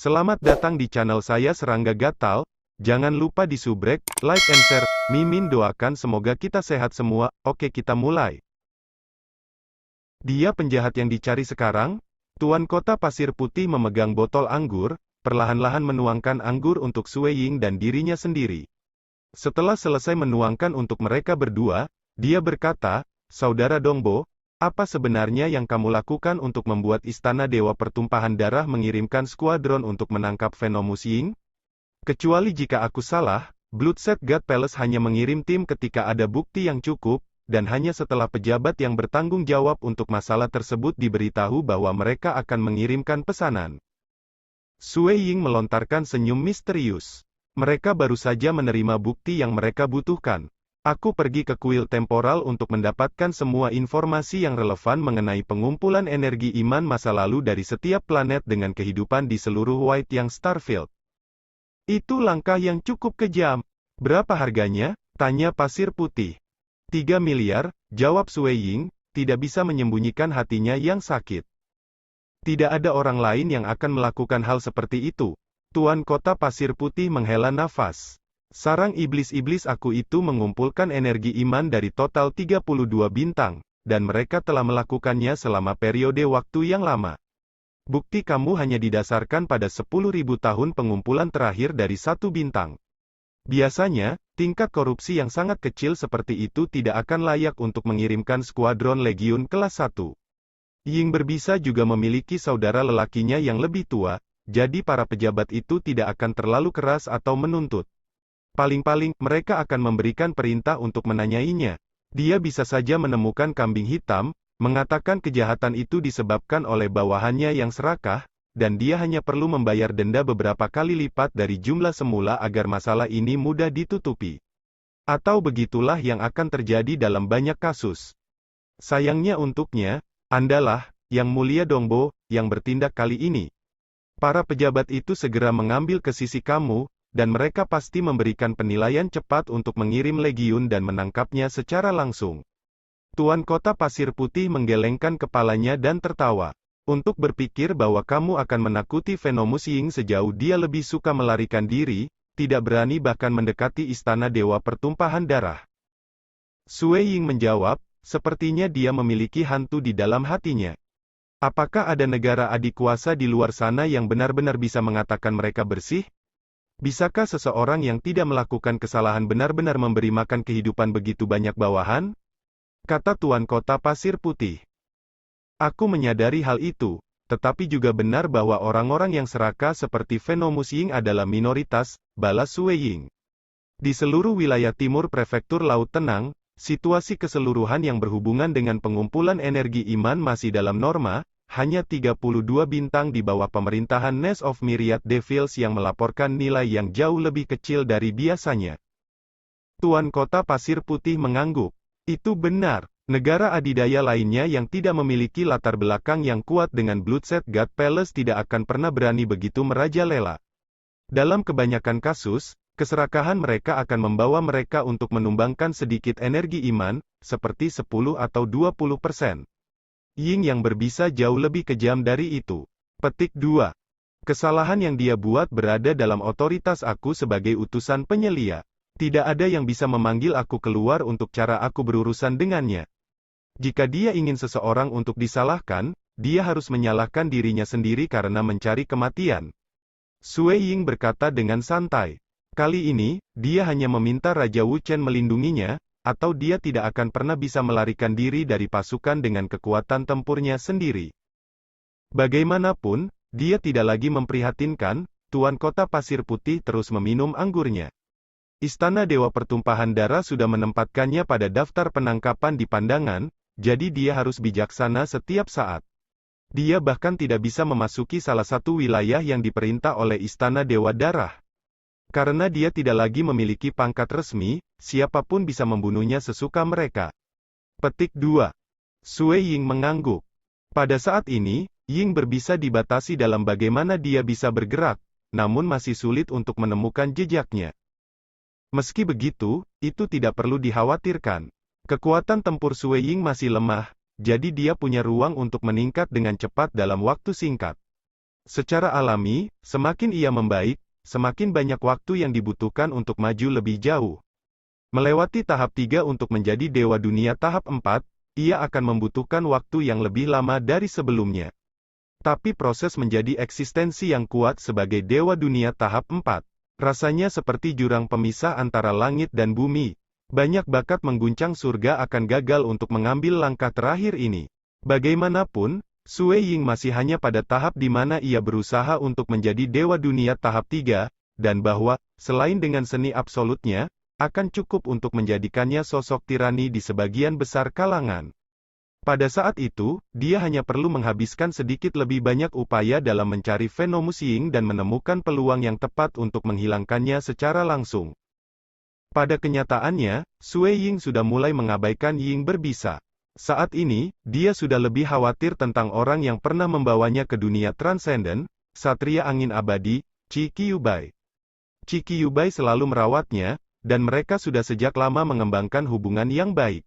Selamat datang di channel saya Serangga Gatal. Jangan lupa di subrek, like and share. Mimin doakan semoga kita sehat semua. Oke, kita mulai. Dia penjahat yang dicari sekarang? Tuan Kota Pasir Putih memegang botol anggur, perlahan-lahan menuangkan anggur untuk Sue Ying dan dirinya sendiri. Setelah selesai menuangkan untuk mereka berdua, dia berkata, "Saudara Dongbo, apa sebenarnya yang kamu lakukan untuk membuat Istana Dewa Pertumpahan Darah mengirimkan skuadron untuk menangkap Venomous Ying? Kecuali jika aku salah, Bloodset God Palace hanya mengirim tim ketika ada bukti yang cukup, dan hanya setelah pejabat yang bertanggung jawab untuk masalah tersebut diberitahu bahwa mereka akan mengirimkan pesanan." Sue Ying melontarkan senyum misterius. Mereka baru saja menerima bukti yang mereka butuhkan. Aku pergi ke kuil temporal untuk mendapatkan semua informasi yang relevan mengenai pengumpulan energi iman masa lalu dari setiap planet dengan kehidupan di seluruh White Yang Starfield. Itu langkah yang cukup kejam. Berapa harganya? Tanya Pasir Putih. 3 miliar, jawab Sue Ying, tidak bisa menyembunyikan hatinya yang sakit. Tidak ada orang lain yang akan melakukan hal seperti itu. Tuan Kota Pasir Putih menghela nafas. Sarang iblis-iblis aku itu mengumpulkan energi iman dari total 32 bintang, dan mereka telah melakukannya selama periode waktu yang lama. Bukti kamu hanya didasarkan pada 10.000 tahun pengumpulan terakhir dari satu bintang. Biasanya, tingkat korupsi yang sangat kecil seperti itu tidak akan layak untuk mengirimkan skuadron legiun kelas 1. Ying berbisa juga memiliki saudara lelakinya yang lebih tua, jadi para pejabat itu tidak akan terlalu keras atau menuntut. Paling-paling, mereka akan memberikan perintah untuk menanyainya. Dia bisa saja menemukan kambing hitam, mengatakan kejahatan itu disebabkan oleh bawahannya yang serakah, dan dia hanya perlu membayar denda beberapa kali lipat dari jumlah semula agar masalah ini mudah ditutupi. Atau begitulah yang akan terjadi dalam banyak kasus. Sayangnya untuknya, Andalah, Yang Mulia Dongbo, yang bertindak kali ini. Para pejabat itu segera mengambil ke sisi kamu, dan mereka pasti memberikan penilaian cepat untuk mengirim legiun dan menangkapnya secara langsung. Tuan Kota Pasir Putih menggelengkan kepalanya dan tertawa. Untuk berpikir bahwa kamu akan menakuti Venomous Ying sejauh dia lebih suka melarikan diri, tidak berani bahkan mendekati Istana Dewa Pertumpahan Darah. Sue Ying menjawab, sepertinya dia memiliki hantu di dalam hatinya. Apakah ada negara adik kuasa di luar sana yang benar-benar bisa mengatakan mereka bersih? Bisakah seseorang yang tidak melakukan kesalahan benar-benar memberi makan kehidupan begitu banyak bawahan? Kata Tuan Kota Pasir Putih. Aku menyadari hal itu, tetapi juga benar bahwa orang-orang yang serakah seperti Venomous Ying adalah minoritas, balas Sue Ying. Di seluruh wilayah timur prefektur Laut Tenang, situasi keseluruhan yang berhubungan dengan pengumpulan energi iman masih dalam norma. Hanya 32 bintang di bawah pemerintahan Nest of Myriad Devils yang melaporkan nilai yang jauh lebih kecil dari biasanya. Tuan Kota Pasir Putih mengangguk. Itu benar. Negara adidaya lainnya yang tidak memiliki latar belakang yang kuat dengan Bloodset God Palace tidak akan pernah berani begitu merajalela. Dalam kebanyakan kasus, keserakahan mereka akan membawa mereka untuk menumbangkan sedikit energi iman, seperti 10 atau 20%. Ying yang berbisa jauh lebih kejam dari itu. Petik 2. Kesalahan yang dia buat berada dalam otoritas aku sebagai utusan penyelia. Tidak ada yang bisa memanggil aku keluar untuk cara aku berurusan dengannya. Jika dia ingin seseorang untuk disalahkan, dia harus menyalahkan dirinya sendiri karena mencari kematian. Sue Ying berkata dengan santai. Kali ini, dia hanya meminta Raja Wu Chen melindunginya, atau dia tidak akan pernah bisa melarikan diri dari pasukan dengan kekuatan tempurnya sendiri. Bagaimanapun, dia tidak lagi memprihatinkan. Tuan Kota Pasir Putih terus meminum anggurnya. Istana Dewa Pertumpahan Darah sudah menempatkannya pada daftar penangkapan di pandangan, jadi dia harus bijaksana setiap saat. Dia bahkan tidak bisa memasuki salah satu wilayah yang diperintah oleh Istana Dewa Darah. Karena dia tidak lagi memiliki pangkat resmi, siapapun bisa membunuhnya sesuka mereka. Petik 2. Sue Ying mengangguk. Pada saat ini, Ying berbisa dibatasi dalam bagaimana dia bisa bergerak, namun masih sulit untuk menemukan jejaknya. Meski begitu, itu tidak perlu dikhawatirkan. Kekuatan tempur Sue Ying masih lemah, jadi dia punya ruang untuk meningkat dengan cepat dalam waktu singkat. Secara alami, semakin ia membaik, semakin banyak waktu yang dibutuhkan untuk maju lebih jauh. Melewati tahap 3 untuk menjadi Dewa Dunia tahap 4, ia akan membutuhkan waktu yang lebih lama dari sebelumnya. Tapi proses menjadi eksistensi yang kuat sebagai Dewa Dunia tahap 4, rasanya seperti jurang pemisah antara langit dan bumi. Banyak bakat mengguncang surga akan gagal untuk mengambil langkah terakhir ini. Bagaimanapun, Sue Ying masih hanya pada tahap di mana ia berusaha untuk menjadi Dewa Dunia tahap 3, dan bahwa, selain dengan seni absolutnya, akan cukup untuk menjadikannya sosok tirani di sebagian besar kalangan. Pada saat itu, dia hanya perlu menghabiskan sedikit lebih banyak upaya dalam mencari Venomus Ying dan menemukan peluang yang tepat untuk menghilangkannya secara langsung. Pada kenyataannya, Sue Ying sudah mulai mengabaikan Ying berbisa. Saat ini, dia sudah lebih khawatir tentang orang yang pernah membawanya ke dunia transenden, Satria Angin Abadi, Qi Qiubai. Qi Qiubai selalu merawatnya, dan mereka sudah sejak lama mengembangkan hubungan yang baik.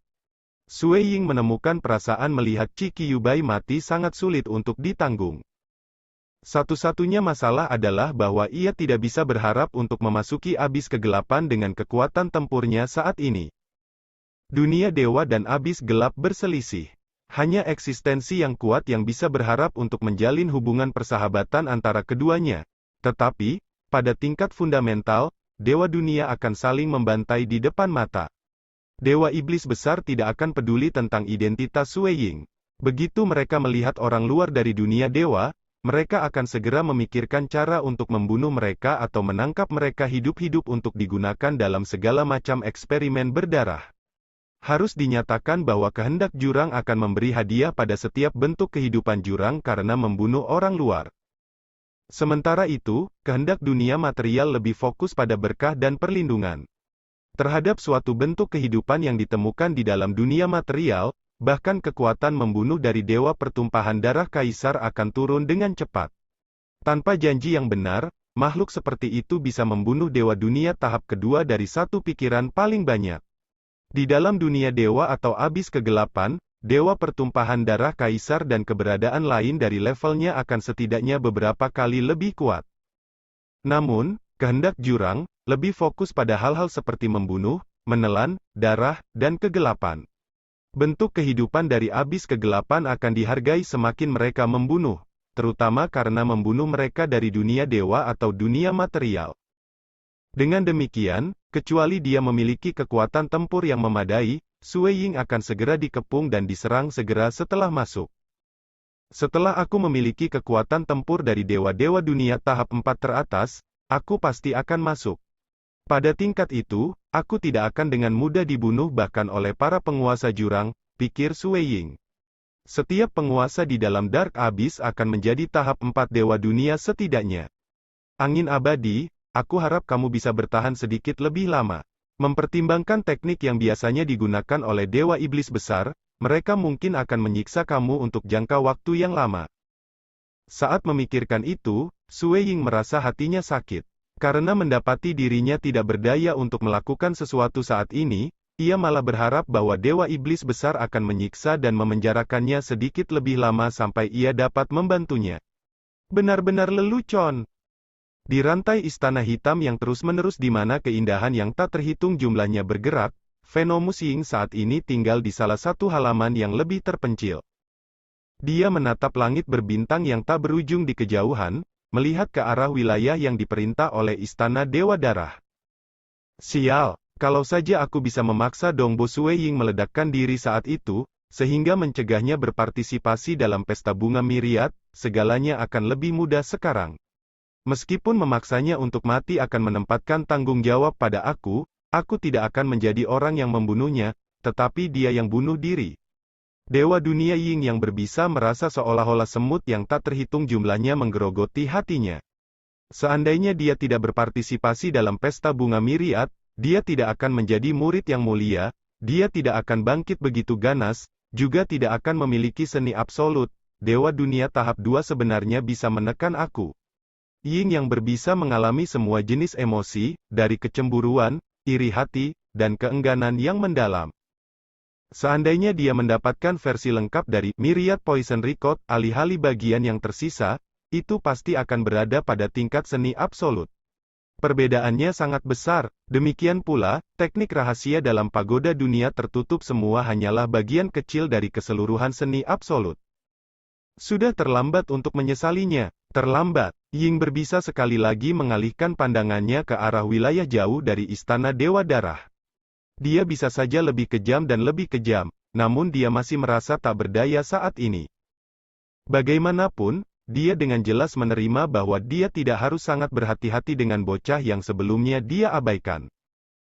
Sue Ying menemukan perasaan melihat Qi Qiubai mati sangat sulit untuk ditanggung. Satu-satunya masalah adalah bahwa ia tidak bisa berharap untuk memasuki abis kegelapan dengan kekuatan tempurnya saat ini. Dunia dewa dan abis gelap berselisih. Hanya eksistensi yang kuat yang bisa berharap untuk menjalin hubungan persahabatan antara keduanya. Tetapi, pada tingkat fundamental, dewa dunia akan saling membantai di depan mata. Dewa iblis besar tidak akan peduli tentang identitas Sue Ying. Begitu mereka melihat orang luar dari dunia dewa, mereka akan segera memikirkan cara untuk membunuh mereka atau menangkap mereka hidup-hidup untuk digunakan dalam segala macam eksperimen berdarah. Harus dinyatakan bahwa kehendak jurang akan memberi hadiah pada setiap bentuk kehidupan jurang karena membunuh orang luar. Sementara itu, kehendak dunia material lebih fokus pada berkah dan perlindungan. Terhadap suatu bentuk kehidupan yang ditemukan di dalam dunia material, bahkan kekuatan membunuh dari dewa pertumpahan darah kaisar akan turun dengan cepat. Tanpa janji yang benar, makhluk seperti itu bisa membunuh dewa dunia tahap kedua dari satu pikiran paling banyak. Di dalam dunia dewa atau abis kegelapan, dewa pertumpahan darah kaisar dan keberadaan lain dari levelnya akan setidaknya beberapa kali lebih kuat. Namun, kehendak jurang, lebih fokus pada hal-hal seperti membunuh, menelan, darah, dan kegelapan. Bentuk kehidupan dari abis kegelapan akan dihargai semakin mereka membunuh, terutama karena membunuh mereka dari dunia dewa atau dunia material. Dengan demikian, kecuali dia memiliki kekuatan tempur yang memadai, Sue Ying akan segera dikepung dan diserang segera setelah masuk. Setelah aku memiliki kekuatan tempur dari dewa-dewa dunia tahap 4 teratas, aku pasti akan masuk. Pada tingkat itu, aku tidak akan dengan mudah dibunuh bahkan oleh para penguasa jurang, pikir Sue Ying. Setiap penguasa di dalam Dark Abyss akan menjadi tahap 4 dewa dunia setidaknya. Angin abadi, aku harap kamu bisa bertahan sedikit lebih lama. Mempertimbangkan teknik yang biasanya digunakan oleh dewa iblis besar, mereka mungkin akan menyiksa kamu untuk jangka waktu yang lama. Saat memikirkan itu, Sue Ying merasa hatinya sakit. Karena mendapati dirinya tidak berdaya untuk melakukan sesuatu saat ini, ia malah berharap bahwa dewa iblis besar akan menyiksa dan memenjarakannya sedikit lebih lama sampai ia dapat membantunya. Benar-benar lelucon. Di rantai istana hitam yang terus-menerus di mana keindahan yang tak terhitung jumlahnya bergerak, Venomus Ying saat ini tinggal di salah satu halaman yang lebih terpencil. Dia menatap langit berbintang yang tak berujung di kejauhan, melihat ke arah wilayah yang diperintah oleh Istana Dewa Darah. Sial, kalau saja aku bisa memaksa Dongbo Sue Ying meledakkan diri saat itu, sehingga mencegahnya berpartisipasi dalam pesta bunga Myriad, segalanya akan lebih mudah sekarang. Meskipun memaksanya untuk mati akan menempatkan tanggung jawab pada aku tidak akan menjadi orang yang membunuhnya, tetapi dia yang bunuh diri. Dewa dunia Ying yang berbisa merasa seolah-olah semut yang tak terhitung jumlahnya menggerogoti hatinya. Seandainya dia tidak berpartisipasi dalam pesta bunga Myriad, dia tidak akan menjadi murid yang mulia, dia tidak akan bangkit begitu ganas, juga tidak akan memiliki seni absolut. Dewa dunia tahap 2 sebenarnya bisa menekan aku. Ying yang berbisa mengalami semua jenis emosi, dari kecemburuan, iri hati, dan keengganan yang mendalam. Seandainya dia mendapatkan versi lengkap dari Myriad Poison Record, alih-alih bagian yang tersisa, itu pasti akan berada pada tingkat seni absolut. Perbedaannya sangat besar, demikian pula, teknik rahasia dalam pagoda dunia tertutup semua hanyalah bagian kecil dari keseluruhan seni absolut. Sudah terlambat untuk menyesalinya, terlambat. Ying berbisa sekali lagi mengalihkan pandangannya ke arah wilayah jauh dari istana Dewa Darah. Dia bisa saja lebih kejam dan lebih kejam, namun dia masih merasa tak berdaya saat ini. Bagaimanapun, dia dengan jelas menerima bahwa dia tidak harus sangat berhati-hati dengan bocah yang sebelumnya dia abaikan.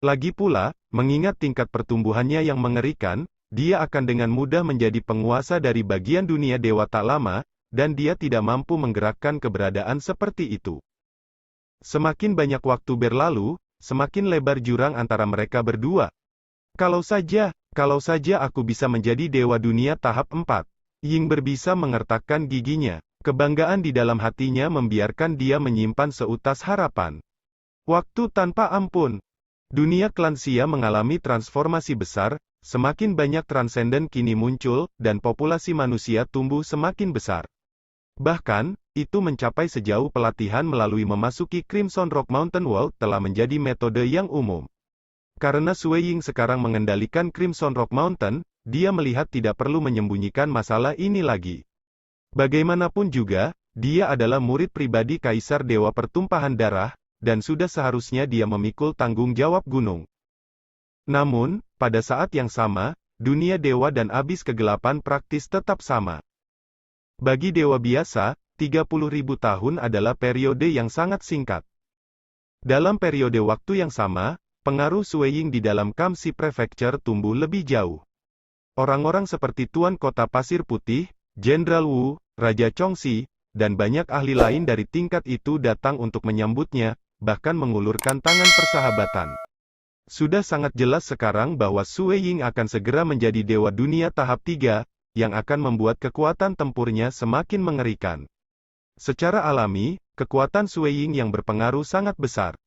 Lagi pula, mengingat tingkat pertumbuhannya yang mengerikan, dia akan dengan mudah menjadi penguasa dari bagian dunia dewa tak lama, dan dia tidak mampu menggerakkan keberadaan seperti itu. Semakin banyak waktu berlalu, semakin lebar jurang antara mereka berdua. Kalau saja aku bisa menjadi dewa dunia tahap 4. Ying berbisa mengertakkan giginya. Kebanggaan di dalam hatinya membiarkan dia menyimpan seutas harapan. Waktu tanpa ampun. Dunia klan Xia mengalami transformasi besar, semakin banyak transenden kini muncul, dan populasi manusia tumbuh semakin besar. Bahkan, itu mencapai sejauh pelatihan melalui memasuki Crimson Rock Mountain Wall telah menjadi metode yang umum. Karena Sui Ying sekarang mengendalikan Crimson Rock Mountain, dia melihat tidak perlu menyembunyikan masalah ini lagi. Bagaimanapun juga, dia adalah murid pribadi Kaisar Dewa Pertumpahan Darah, dan sudah seharusnya dia memikul tanggung jawab gunung. Namun, pada saat yang sama, dunia dewa dan abis kegelapan praktis tetap sama. Bagi dewa biasa, 30.000 tahun adalah periode yang sangat singkat. Dalam periode waktu yang sama, pengaruh Sui Ying di dalam Kamsi Prefecture tumbuh lebih jauh. Orang-orang seperti Tuan Kota Pasir Putih, Jenderal Wu, Raja Chongxi, dan banyak ahli lain dari tingkat itu datang untuk menyambutnya, bahkan mengulurkan tangan persahabatan. Sudah sangat jelas sekarang bahwa Sui Ying akan segera menjadi dewa dunia tahap 3, yang akan membuat kekuatan tempurnya semakin mengerikan. Secara alami, kekuatan Sui Ying yang berpengaruh sangat besar.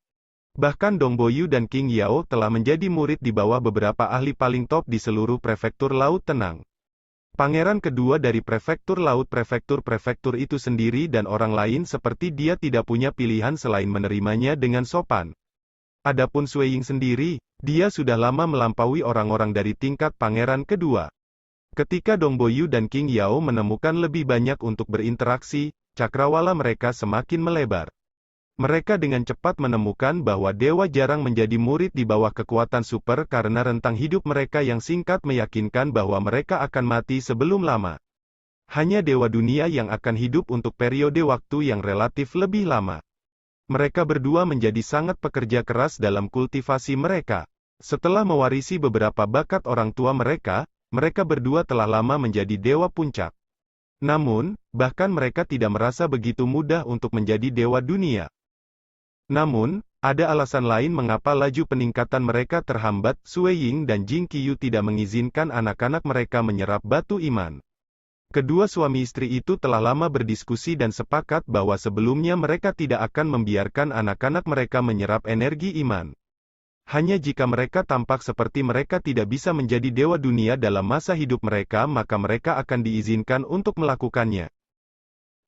Bahkan Dong Boyu dan King Yao telah menjadi murid di bawah beberapa ahli paling top di seluruh prefektur Laut Tenang. Pangeran kedua dari prefektur laut prefektur itu sendiri dan orang lain seperti dia tidak punya pilihan selain menerimanya dengan sopan. Adapun Sui Ying sendiri, dia sudah lama melampaui orang-orang dari tingkat pangeran kedua. Ketika Dong Boyu dan King Yao menemukan lebih banyak untuk berinteraksi, cakrawala mereka semakin melebar. Mereka dengan cepat menemukan bahwa dewa jarang menjadi murid di bawah kekuatan super karena rentang hidup mereka yang singkat meyakinkan bahwa mereka akan mati sebelum lama. Hanya dewa dunia yang akan hidup untuk periode waktu yang relatif lebih lama. Mereka berdua menjadi sangat pekerja keras dalam kultivasi mereka. Setelah mewarisi beberapa bakat orang tua mereka, mereka berdua telah lama menjadi dewa puncak. Namun, bahkan mereka tidak merasa begitu mudah untuk menjadi dewa dunia. Namun, ada alasan lain mengapa laju peningkatan mereka terhambat. Sui Ying dan Jing Qiyu tidak mengizinkan anak-anak mereka menyerap batu iman. Kedua suami istri itu telah lama berdiskusi dan sepakat bahwa sebelumnya mereka tidak akan membiarkan anak-anak mereka menyerap energi iman. Hanya jika mereka tampak seperti mereka tidak bisa menjadi dewa dunia dalam masa hidup mereka, maka mereka akan diizinkan untuk melakukannya.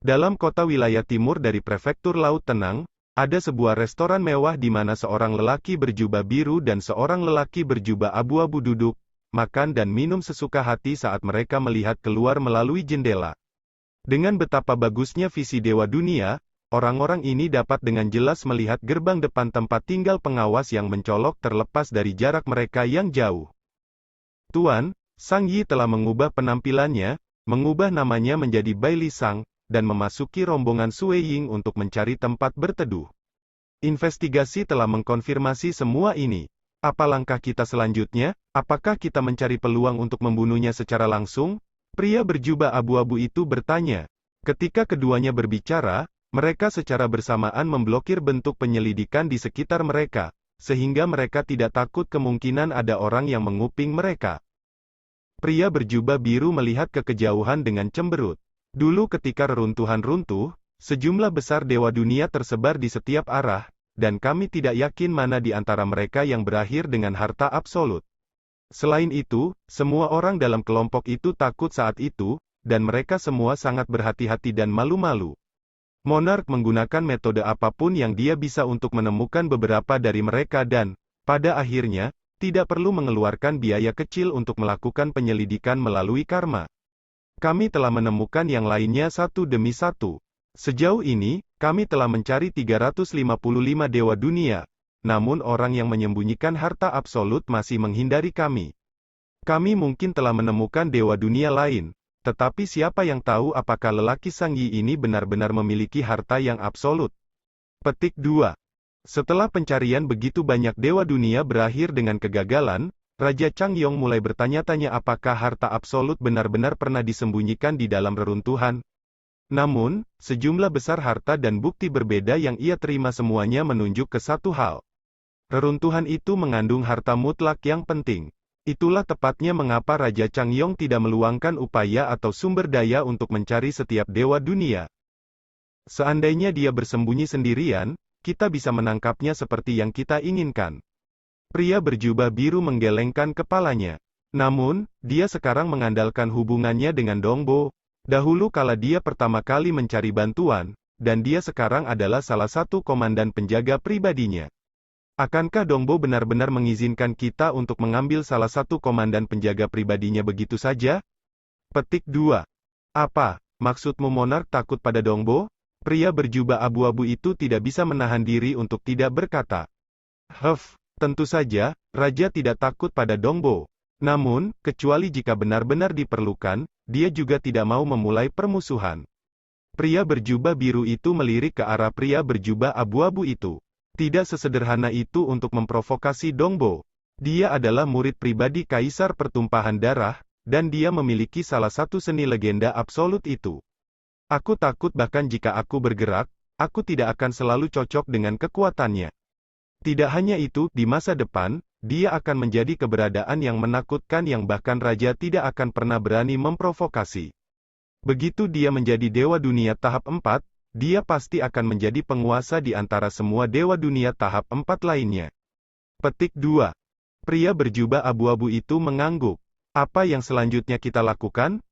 Dalam kota wilayah timur dari prefektur Laut Tenang, ada sebuah restoran mewah di mana seorang lelaki berjubah biru dan seorang lelaki berjubah abu-abu duduk, makan dan minum sesuka hati saat mereka melihat keluar melalui jendela. Dengan betapa bagusnya visi Dewa Dunia, orang-orang ini dapat dengan jelas melihat gerbang depan tempat tinggal pengawas yang mencolok terlepas dari jarak mereka yang jauh. Tuan, Sang Yi telah mengubah penampilannya, mengubah namanya menjadi Bai Li Sang, dan memasuki rombongan Sui Ying untuk mencari tempat berteduh. Investigasi telah mengkonfirmasi semua ini. Apa langkah kita selanjutnya? Apakah kita mencari peluang untuk membunuhnya secara langsung? Pria berjubah abu-abu itu bertanya. Ketika keduanya berbicara, mereka secara bersamaan memblokir bentuk penyelidikan di sekitar mereka, sehingga mereka tidak takut kemungkinan ada orang yang menguping mereka. Pria berjubah biru melihat ke kejauhan dengan cemberut. Dulu ketika reruntuhan runtuh, sejumlah besar dewa dunia tersebar di setiap arah, dan kami tidak yakin mana di antara mereka yang berakhir dengan harta absolut. Selain itu, semua orang dalam kelompok itu takut saat itu, dan mereka semua sangat berhati-hati dan malu-malu. Monark menggunakan metode apapun yang dia bisa untuk menemukan beberapa dari mereka dan, pada akhirnya, tidak perlu mengeluarkan biaya kecil untuk melakukan penyelidikan melalui karma. Kami telah menemukan yang lainnya satu demi satu. Sejauh ini, kami telah mencari 355 dewa dunia. Namun orang yang menyembunyikan harta absolut masih menghindari kami. Kami mungkin telah menemukan dewa dunia lain. Tetapi siapa yang tahu apakah lelaki Sangyi ini benar-benar memiliki harta yang absolut? Petik 2. Setelah pencarian begitu banyak dewa dunia berakhir dengan kegagalan, Raja Changyong mulai bertanya-tanya apakah harta absolut benar-benar pernah disembunyikan di dalam reruntuhan. Namun, sejumlah besar harta dan bukti berbeda yang ia terima semuanya menunjuk ke satu hal. Reruntuhan itu mengandung harta mutlak yang penting. Itulah tepatnya mengapa Raja Changyong tidak meluangkan upaya atau sumber daya untuk mencari setiap dewa dunia. Seandainya dia bersembunyi sendirian, kita bisa menangkapnya seperti yang kita inginkan. Pria berjubah biru menggelengkan kepalanya. Namun, dia sekarang mengandalkan hubungannya dengan Dongbo. Dahulu kala dia pertama kali mencari bantuan, dan dia sekarang adalah salah satu komandan penjaga pribadinya. Akankah Dongbo benar-benar mengizinkan kita untuk mengambil salah satu komandan penjaga pribadinya begitu saja? Petik 2. Apa, maksudmu Monark takut pada Dongbo? Pria berjubah abu-abu itu tidak bisa menahan diri untuk tidak berkata. Tentu saja, Raja tidak takut pada Dongbo. Namun, kecuali jika benar-benar diperlukan, dia juga tidak mau memulai permusuhan. Pria berjubah biru itu melirik ke arah pria berjubah abu-abu itu. Tidak sesederhana itu untuk memprovokasi Dongbo. Dia adalah murid pribadi Kaisar Pertumpahan Darah, dan dia memiliki salah satu seni legenda absolut itu. Aku takut bahkan jika aku bergerak, aku tidak akan selalu cocok dengan kekuatannya. Tidak hanya itu, di masa depan, dia akan menjadi keberadaan yang menakutkan yang bahkan Raja tidak akan pernah berani memprovokasi. Begitu dia menjadi Dewa Dunia tahap 4, dia pasti akan menjadi penguasa di antara semua Dewa Dunia tahap 4 lainnya. Petik 2. Pria berjubah abu-abu itu mengangguk. Apa yang selanjutnya kita lakukan?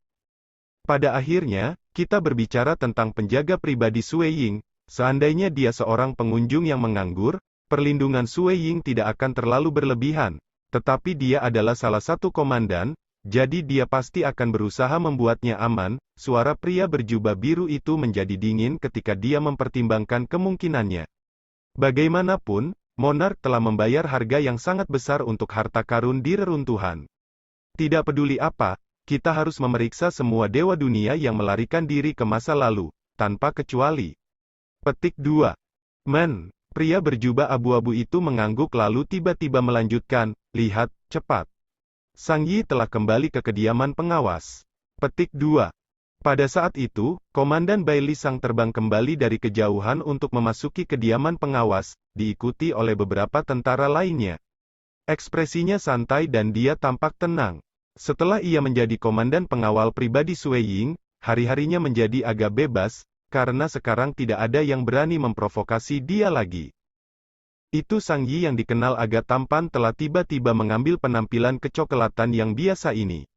Pada akhirnya, kita berbicara tentang penjaga pribadi Sui Ying. Seandainya dia seorang pengunjung yang menganggur, perlindungan Sui Ying tidak akan terlalu berlebihan. Tetapi dia adalah salah satu komandan, jadi dia pasti akan berusaha membuatnya aman. Suara pria berjubah biru itu menjadi dingin ketika dia mempertimbangkan kemungkinannya. Bagaimanapun, Monark telah membayar harga yang sangat besar untuk harta karun di reruntuhan. Tidak peduli apa, kita harus memeriksa semua dewa dunia yang melarikan diri ke masa lalu, tanpa kecuali. Petik 2. Pria berjubah abu-abu itu mengangguk lalu tiba-tiba melanjutkan, lihat, cepat. Sangyi telah kembali ke kediaman pengawas. Petik 2. Pada saat itu, Komandan Bailey Sang terbang kembali dari kejauhan untuk memasuki kediaman pengawas, diikuti oleh beberapa tentara lainnya. Ekspresinya santai dan dia tampak tenang. Setelah ia menjadi komandan pengawal pribadi Sui Ying, hari-harinya menjadi agak bebas, karena sekarang tidak ada yang berani memprovokasi dia lagi. Itu Sangyi yang dikenal agak tampan telah tiba-tiba mengambil penampilan kecoklatan yang biasa ini.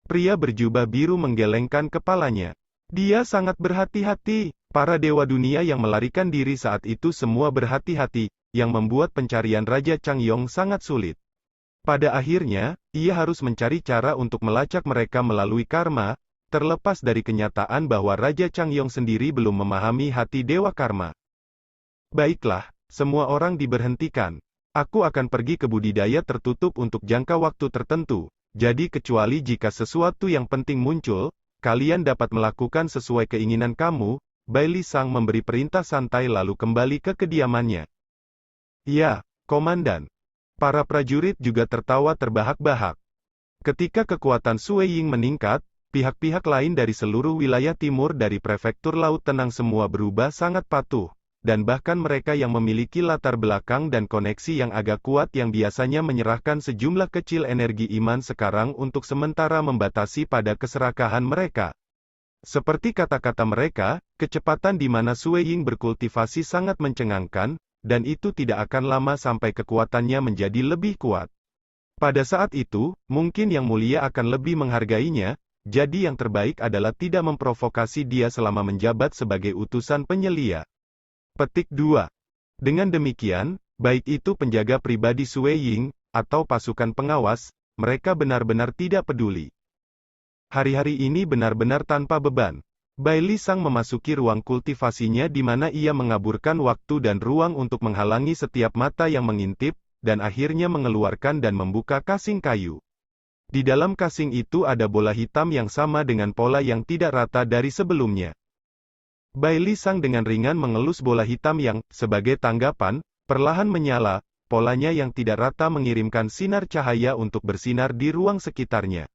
Pria berjubah biru menggelengkan kepalanya. Dia sangat berhati-hati. Para dewa dunia yang melarikan diri saat itu semua berhati-hati, yang membuat pencarian Raja Changyong sangat sulit. Pada akhirnya, ia harus mencari cara untuk melacak mereka melalui karma, terlepas dari kenyataan bahwa Raja Changyong sendiri belum memahami hati Dewa Karma. Baiklah, semua orang diberhentikan. Aku akan pergi ke budidaya tertutup untuk jangka waktu tertentu, jadi kecuali jika sesuatu yang penting muncul, kalian dapat melakukan sesuai keinginan kamu. Bailey Sang memberi perintah santai lalu kembali ke kediamannya. Ya, Komandan. Para prajurit juga tertawa terbahak-bahak. Ketika kekuatan Sui Ying meningkat, pihak-pihak lain dari seluruh wilayah timur dari prefektur Laut Tenang semua berubah sangat patuh, dan bahkan mereka yang memiliki latar belakang dan koneksi yang agak kuat yang biasanya menyerahkan sejumlah kecil energi iman sekarang untuk sementara membatasi pada keserakahan mereka. Seperti kata-kata mereka, kecepatan di mana Sui Ying berkultivasi sangat mencengangkan, dan itu tidak akan lama sampai kekuatannya menjadi lebih kuat. Pada saat itu, mungkin Yang Mulia akan lebih menghargainya, jadi yang terbaik adalah tidak memprovokasi dia selama menjabat sebagai utusan penyelia. Petik 2. Dengan demikian, baik itu penjaga pribadi Sui Ying, atau pasukan pengawas, mereka benar-benar tidak peduli. Hari-hari ini benar-benar tanpa beban. Bai Li Sang memasuki ruang kultivasinya di mana ia mengaburkan waktu dan ruang untuk menghalangi setiap mata yang mengintip, dan akhirnya mengeluarkan dan membuka kasing kayu. Di dalam kasing itu ada bola hitam yang sama dengan pola yang tidak rata dari sebelumnya. Bai Li Sang dengan ringan mengelus bola hitam yang, sebagai tanggapan, perlahan menyala, polanya yang tidak rata mengirimkan sinar cahaya untuk bersinar di ruang sekitarnya.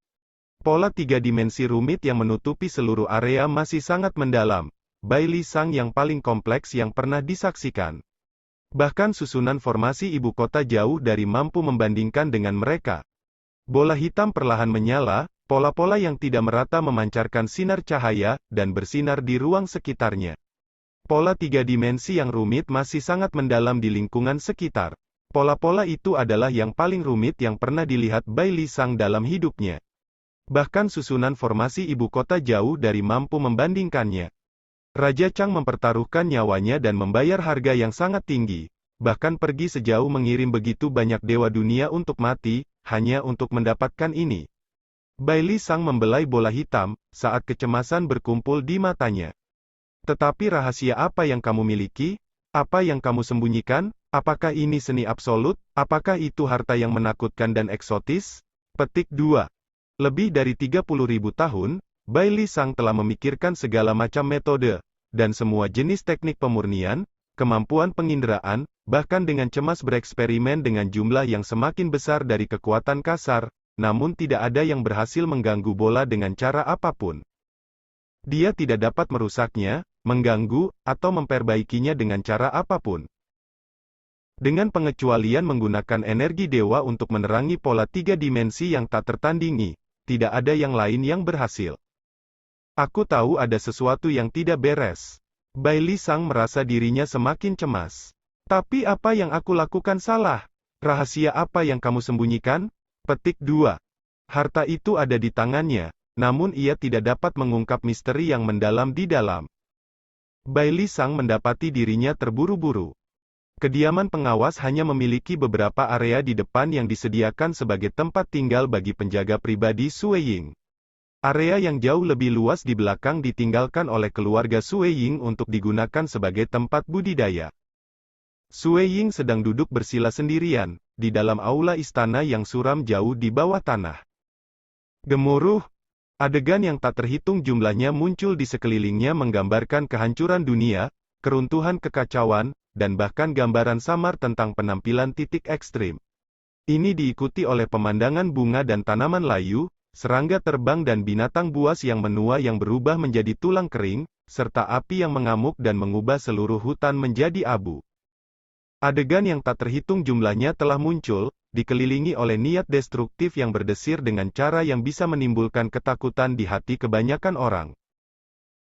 Pola tiga dimensi rumit yang menutupi seluruh area masih sangat mendalam. Bai Li Sang yang paling kompleks yang pernah disaksikan. Bahkan susunan formasi ibu kota jauh dari mampu membandingkan dengan mereka. Bola hitam perlahan menyala, pola-pola yang tidak merata memancarkan sinar cahaya, dan bersinar di ruang sekitarnya. Pola tiga dimensi yang rumit masih sangat mendalam di lingkungan sekitar. Pola-pola itu adalah yang paling rumit yang pernah dilihat Bai Li Sang dalam hidupnya. Bahkan susunan formasi ibu kota jauh dari mampu membandingkannya. Raja Chang mempertaruhkan nyawanya dan membayar harga yang sangat tinggi, bahkan pergi sejauh mengirim begitu banyak dewa dunia untuk mati, hanya untuk mendapatkan ini. Bai Li Sang membelai bola hitam, saat kecemasan berkumpul di matanya. Tetapi rahasia apa yang kamu miliki? Apa yang kamu sembunyikan? Apakah ini seni absolut? Apakah itu harta yang menakutkan dan eksotis? Petik 2. Lebih dari 30.000 tahun, Bai Li Sang telah memikirkan segala macam metode, dan semua jenis teknik pemurnian, kemampuan penginderaan, bahkan dengan cemas bereksperimen dengan jumlah yang semakin besar dari kekuatan kasar, namun tidak ada yang berhasil mengganggu bola dengan cara apapun. Dia tidak dapat merusaknya, mengganggu, atau memperbaikinya dengan cara apapun. Dengan pengecualian menggunakan energi dewa untuk menerangi pola tiga dimensi yang tak tertandingi, tidak ada yang lain yang berhasil. Aku tahu ada sesuatu yang tidak beres. Bai Li Sang merasa dirinya semakin cemas. Tapi apa yang aku lakukan salah? Rahasia apa yang kamu sembunyikan? Petik 2. Harta itu ada di tangannya, namun ia tidak dapat mengungkap misteri yang mendalam di dalam. Bai Li Sang mendapati dirinya terburu-buru. Kediaman pengawas hanya memiliki beberapa area di depan yang disediakan sebagai tempat tinggal bagi penjaga pribadi Sui Ying. Area yang jauh lebih luas di belakang ditinggalkan oleh keluarga Sui Ying untuk digunakan sebagai tempat budidaya. Sui Ying sedang duduk bersila sendirian, di dalam aula istana yang suram jauh di bawah tanah. Gemuruh, adegan yang tak terhitung jumlahnya muncul di sekelilingnya menggambarkan kehancuran dunia, keruntuhan kekacauan, dan bahkan gambaran samar tentang penampilan titik ekstrim. Ini diikuti oleh pemandangan bunga dan tanaman layu, serangga terbang dan binatang buas yang menua yang berubah menjadi tulang kering, serta api yang mengamuk dan mengubah seluruh hutan menjadi abu. Adegan yang tak terhitung jumlahnya telah muncul, dikelilingi oleh niat destruktif yang berdesir dengan cara yang bisa menimbulkan ketakutan di hati kebanyakan orang.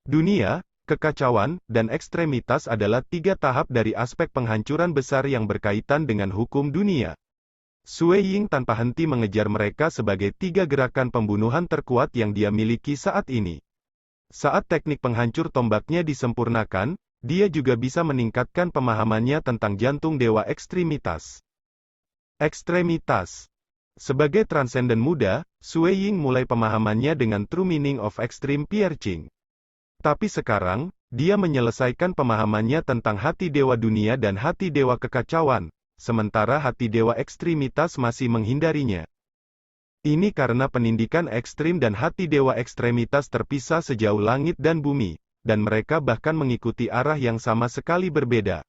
Dunia, kekacauan, dan ekstremitas adalah tiga tahap dari aspek penghancuran besar yang berkaitan dengan hukum dunia. Sui Ying tanpa henti mengejar mereka sebagai tiga gerakan pembunuhan terkuat yang dia miliki saat ini. Saat teknik penghancur tombaknya disempurnakan, dia juga bisa meningkatkan pemahamannya tentang jantung dewa ekstremitas. Ekstremitas. Sebagai transenden muda, Sui Ying mulai pemahamannya dengan True Meaning of Extreme Piercing. Tapi sekarang, dia menyelesaikan pemahamannya tentang hati dewa dunia dan hati dewa kekacauan, sementara hati dewa ekstremitas masih menghindarinya. Ini karena penindikan ekstrim dan hati dewa ekstremitas terpisah sejauh langit dan bumi, dan mereka bahkan mengikuti arah yang sama sekali berbeda.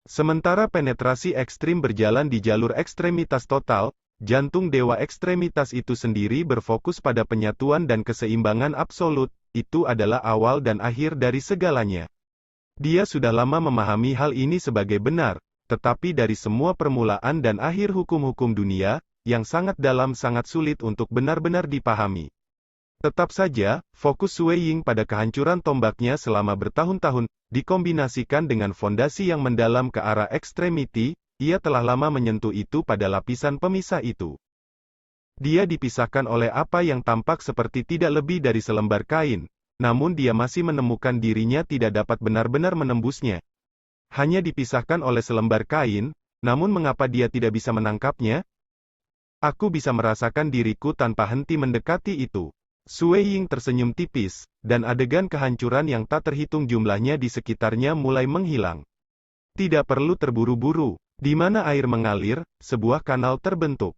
Sementara penetrasi ekstrim berjalan di jalur ekstremitas total, jantung dewa ekstremitas itu sendiri berfokus pada penyatuan dan keseimbangan absolut. Itu adalah awal dan akhir dari segalanya. Dia sudah lama memahami hal ini sebagai benar, tetapi dari semua permulaan dan akhir hukum-hukum dunia, yang sangat dalam sangat sulit untuk benar-benar dipahami. Tetap saja, fokus Sui Ying pada kehancuran tombaknya selama bertahun-tahun, dikombinasikan dengan fondasi yang mendalam ke arah ekstremiti, ia telah lama menyentuh itu pada lapisan pemisah itu. Dia dipisahkan oleh apa yang tampak seperti tidak lebih dari selembar kain, namun dia masih menemukan dirinya tidak dapat benar-benar menembusnya. Hanya dipisahkan oleh selembar kain, namun mengapa dia tidak bisa menangkapnya? Aku bisa merasakan diriku tanpa henti mendekati itu. Sue Ying tersenyum tipis, dan adegan kehancuran yang tak terhitung jumlahnya di sekitarnya mulai menghilang. Tidak perlu terburu-buru. Di mana air mengalir, sebuah kanal terbentuk.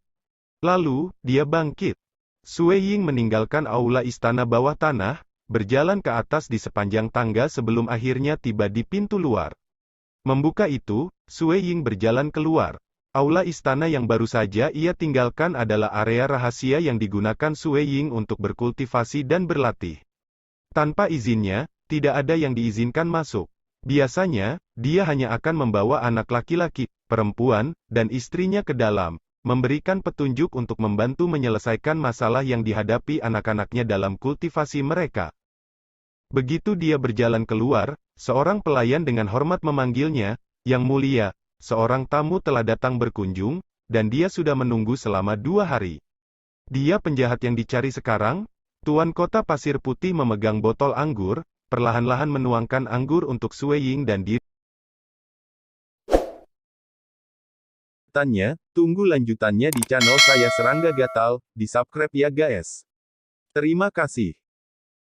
Lalu, dia bangkit. Sue Ying meninggalkan aula istana bawah tanah, berjalan ke atas di sepanjang tangga sebelum akhirnya tiba di pintu luar. Membuka itu, Sue Ying berjalan keluar. Aula istana yang baru saja ia tinggalkan adalah area rahasia yang digunakan Sue Ying untuk berkultivasi dan berlatih. Tanpa izinnya, tidak ada yang diizinkan masuk. Biasanya, dia hanya akan membawa anak laki-laki, perempuan, dan istrinya ke dalam, memberikan petunjuk untuk membantu menyelesaikan masalah yang dihadapi anak-anaknya dalam kultivasi mereka. Begitu dia berjalan keluar, seorang pelayan dengan hormat memanggilnya, "Yang mulia, seorang tamu telah datang berkunjung, dan dia sudah menunggu selama 2 hari." "Dia penjahat yang dicari sekarang?" Tuan kota pasir putih memegang botol anggur, perlahan-lahan menuangkan anggur untuk Sue Ying dan diri. Tunggu lanjutannya di channel saya Serangga Gatal, di subscribe ya guys. Terima kasih.